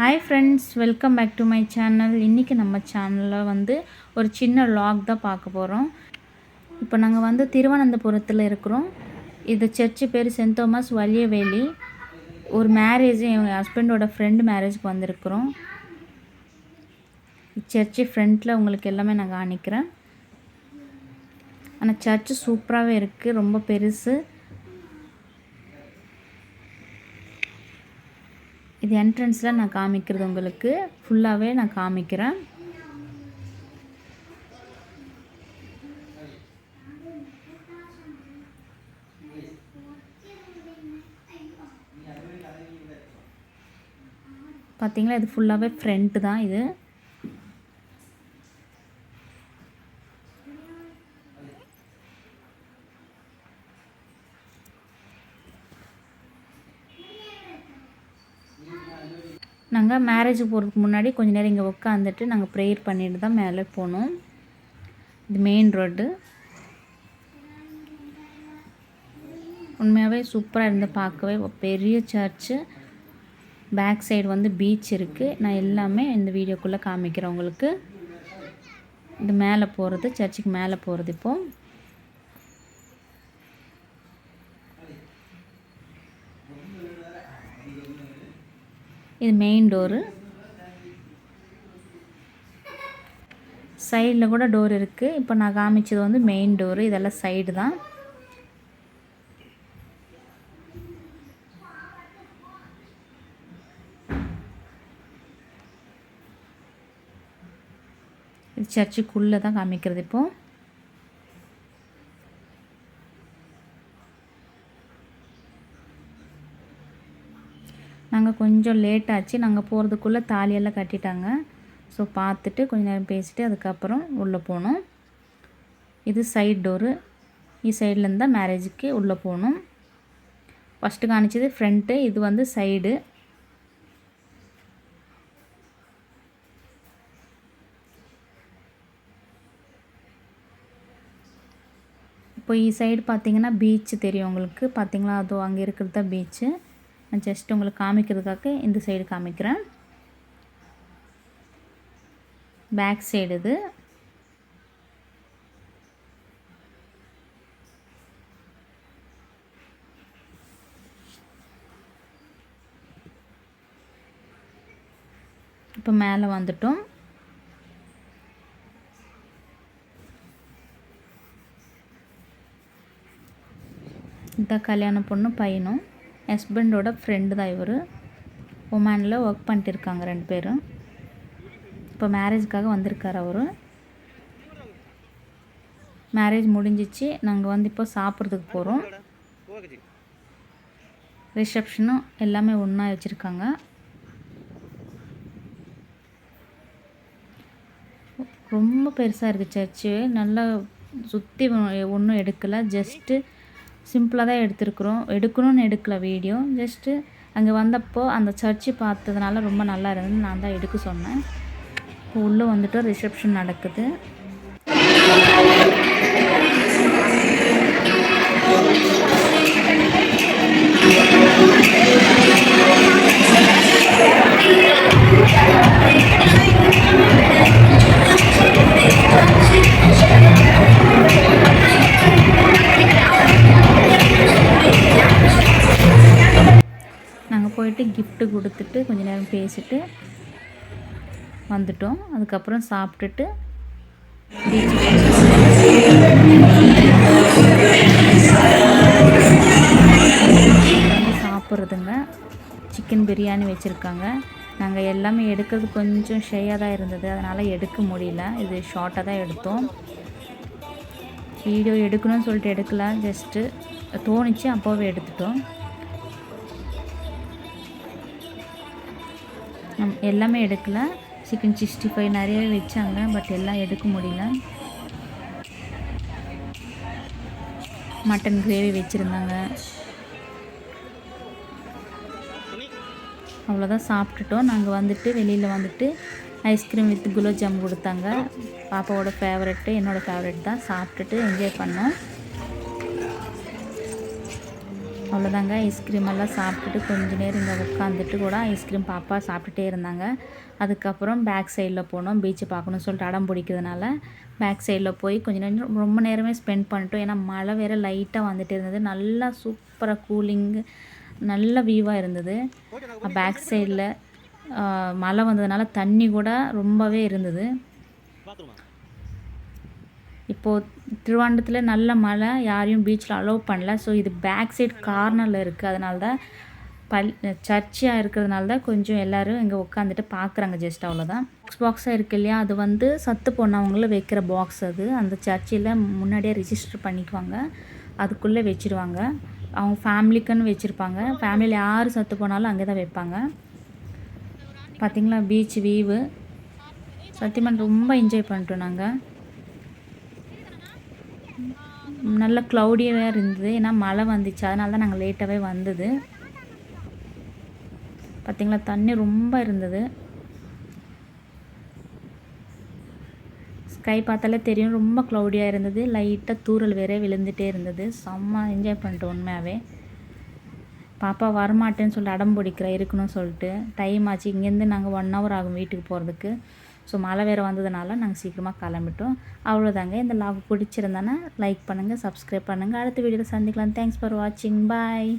Hi friends, welcome back to my channel. இன்றைக்கி நம்ம சேனலில் ஒரு சின்ன வ்ளாக் தான் பார்க்க போகிறோம். இப்போ நாங்கள் திருவனந்தபுரத்தில் இருக்கிறோம். இது சர்ச்சு பேர் சென்ட் தாமஸ் வலியவேலி. ஒரு மேரேஜ், என் ஹஸ்பண்டோட ஃப்ரெண்டு மேரேஜ்க்கு வந்திருக்கிறோம். சர்ச்சு ஃப்ரண்ட்டில் உங்களுக்கு எல்லாமே நான் காணிக்கிறேன். ஆனால் சர்ச்சு சூப்பராகவே இருக்குது, ரொம்ப பெருசு. இது என்ட்ரன்ஸில் நான் காமிக்கிறது உங்களுக்கு ஃபுல்லாகவே நான் காமிக்கிறேன். பார்த்தீங்களா, இது ஃபுல்லாகவே ஃப்ரண்ட்டு தான். இது நாங்கள் மேரேஜுக்கு போகிறதுக்கு முன்னாடி கொஞ்சம் நேரம் இங்கே உட்காந்துட்டு நாங்கள் ப்ரேயர் பண்ணிட்டு தான் மேலே போனோம். இது மெயின் ரோடு. உண்மையாகவே சூப்பராக இருந்து பார்க்கவே பெரிய சர்ச்சு. பேக் சைடு பீச் இருக்குது. நான் எல்லாமே இந்த வீடியோக்குள்ளே காமிக்கிறேன் உங்களுக்கு. இது மேலே போகிறது, சர்ச்சுக்கு மேலே போகிறது. இப்போது இது மெயின் டோரு. சைடில் கூட டோர் இருக்குது. இப்போ நான் காமிச்சது மெயின் டோரு. இதெல்லாம் சைடு தான். இது சர்ச்சுக்குள்ளே தான் காமிக்கிறது. இப்போது நாங்கள் கொஞ்சம் லேட் ஆச்சு. நாங்கள் போகிறதுக்குள்ளே தாலியெல்லாம் கட்டிட்டாங்க. ஸோ பார்த்துட்டு கொஞ்சம் நேரம் பேசிட்டு அதுக்கப்புறம் உள்ளே போனோம். இது சைடு டோரு. சைட்லேருந்து தான் மேரேஜுக்கு உள்ளே போகணும். ஃபஸ்ட்டு காணிச்சது ஃப்ரண்ட்டு, இது சைடு. இப்போ சைடு பார்த்தீங்கன்னா பீச்சு தெரியும் உங்களுக்கு. பார்த்தீங்களா, அதோ அங்கே இருக்கிறது தான் பீச்சு. நான் ஜஸ்ட் உங்களுக்கு காமிக்கிறதுக்காக இந்த சைடு காமிக்கிறேன். பேக் சைடு இது. இப்போ மேலே வந்துட்டோம். இந்த கல்யாண பொண்ணு பையனும் ஹஸ்பண்டோட ஃப்ரெண்டு தான். இவர் ஒமானில் ஒர்க் பண்ணிட்டு இருக்காங்க 2 பேரும். இப்போ மேரேஜுக்காக வந்திருக்கார் அவர். மேரேஜ் முடிஞ்சிச்சு. நாங்கள் இப்போ சாப்பிட்றதுக்கு போகிறோம். ரிசப்ஷனும் எல்லாமே ஒன்றா வச்சுருக்காங்க. ரொம்ப பெருசாக இருக்குது சர்ச்சு. நல்லா சுற்றி ஒன்றும் எடுக்கலை. ஜஸ்ட்டு சிம்பிளாக தான் எடுக்கணும்னு எடுக்கல வீடியோ. ஜஸ்ட்டு அங்கே வந்தப்போ அந்த சர்ச்சு பார்த்ததுனால ரொம்ப நல்லா இருந்தது, நான் தான் எடுக்க சொன்னேன். இப்போ உள்ளே ரிசப்ஷன் நடக்குது. போயிட்டு கிஃப்ட்டு கொடுத்துட்டு கொஞ்ச நேரம் பேசிட்டு வந்துட்டோம். அதுக்கப்புறம் சாப்பிட்டுட்டு சாப்பிட்றதுங்க. சிக்கன் பிரியாணி வச்சுருக்காங்க. நாங்கள் எல்லாமே எடுக்கிறது கொஞ்சம் ஷையாக தான் இருந்தது, அதனால் எடுக்க முடியல. இது ஷார்ட்டாக தான் எடுத்தோம். வீடியோ எடுக்கணும்னு சொல்லிட்டு எடுக்கல, ஜஸ்ட்டு தோணிச்சு அப்போவே எடுத்துட்டோம். எல்லாமே எடுக்கல. சிக்கன் 65 நிறையவே வச்சாங்க, பட் எல்லாம் எடுக்க முடியல. மட்டன் கிரேவி வச்சுருந்தாங்க. அவ்வளோதான் சாப்பிட்டுட்டோம். நாங்கள் வெளியில் ஐஸ்கிரீம் வித் குலோப் ஜாம் கொடுத்தாங்க. பாப்பாவோட ஃபேவரெட்டு, என்னோடய ஃபேவரெட் தான். சாப்பிட்டுட்டு என்ஜாய் பண்ணோம். அவ்வளோதாங்க. ஐஸ்கிரீம் எல்லாம் சாப்பிட்டுட்டு கொஞ்ச நேரம் இங்கே உட்காந்துட்டு கூட ஐஸ்கிரீம் பாப்பா சாப்பிட்டுட்டே இருந்தாங்க. அதுக்கப்புறம் பேக் சைடில் போனோம். பீச்சை பார்க்கணும்னு சொல்லிட்டு அடம் பிடிக்கிறதுனால பேக் சைடில் போய் கொஞ்ச நேரம் ரொம்ப நேரமே ஸ்பெண்ட் பண்ணிட்டோம். ஏன்னா மழை வேறு லைட்டாக வந்துட்டு இருந்தது. நல்லா சூப்பராக கூலிங்கு நல்ல வியூவாக இருந்தது. பேக் சைடில் மழை வந்ததுனால தண்ணி கூட ரொம்பவே இருந்தது. இப்போது திருவாண்டத்தில் நல்ல மழை, யாரையும் பீச்சில் அலோவ் பண்ணல. ஸோ இது பேக் சைட் கார்னரில் இருக்குது. அதனால தான் சர்ச்சாக இருக்கிறதுனால தான் கொஞ்சம் எல்லோரும் இங்கே உட்காந்துட்டு பார்க்குறாங்க. ஜஸ்ட் அவ்வளோதான். பாக்ஸாக இருக்குது இல்லையா, அது வந்து சத்து போனவங்களும் வைக்கிற பாக்ஸ் அது. அந்த சர்ச்சில் முன்னாடியே ரிஜிஸ்டர் பண்ணிக்குவாங்க, அதுக்குள்ளே வச்சுருவாங்க. அவங்க ஃபேமிலிக்குன்னு வச்சுருப்பாங்க. ஃபேமிலியில் யார் சத்து போனாலும் அங்கே தான் வைப்பாங்க. பார்த்திங்களா பீச் வியூவு சத்தியமாக ரொம்ப என்ஜாய் பண்ணிட்டோம் நாங்கள். நல்ல க்ளவுடியாகவே இருந்தது. ஏன்னா மழை வந்துச்சு, அதனால தான் நாங்கள் லேட்டாகவே வந்தது. பார்த்திங்களா தண்ணி ரொம்ப இருந்தது. ஸ்கை பார்த்தாலே தெரியும், ரொம்ப க்ளவுடியாக இருந்தது. லைட்டாக தூறல் வேறே விழுந்துகிட்டே இருந்தது. செம்ம என்ஜாய் பண்ணிட்டோம் உண்மையாகவே. பாப்பா வரமாட்டேன்னு சொல்லிட்டு அடம் பிடிக்கிறா இருக்கணும்னு சொல்லிட்டு. டைம் ஆச்சு, இங்கேருந்து நாங்கள் 1 hour ஆகும் வீட்டுக்கு போகிறதுக்கு. ஸோ மழை வேறு வந்ததுனால நாங்கள் சீக்கிரமாக கிளம்பிட்டோம். அவ்வளோதாங்க. இந்த லாக் பிடிச்சிருந்தானா லைக் பண்ணுங்கள், சப்ஸ்கிரைப் பண்ணுங்கள். அடுத்த வீடியோவில் சந்திக்கலாம். தேங்க்ஸ் ஃபார் வாட்சிங். பாய்.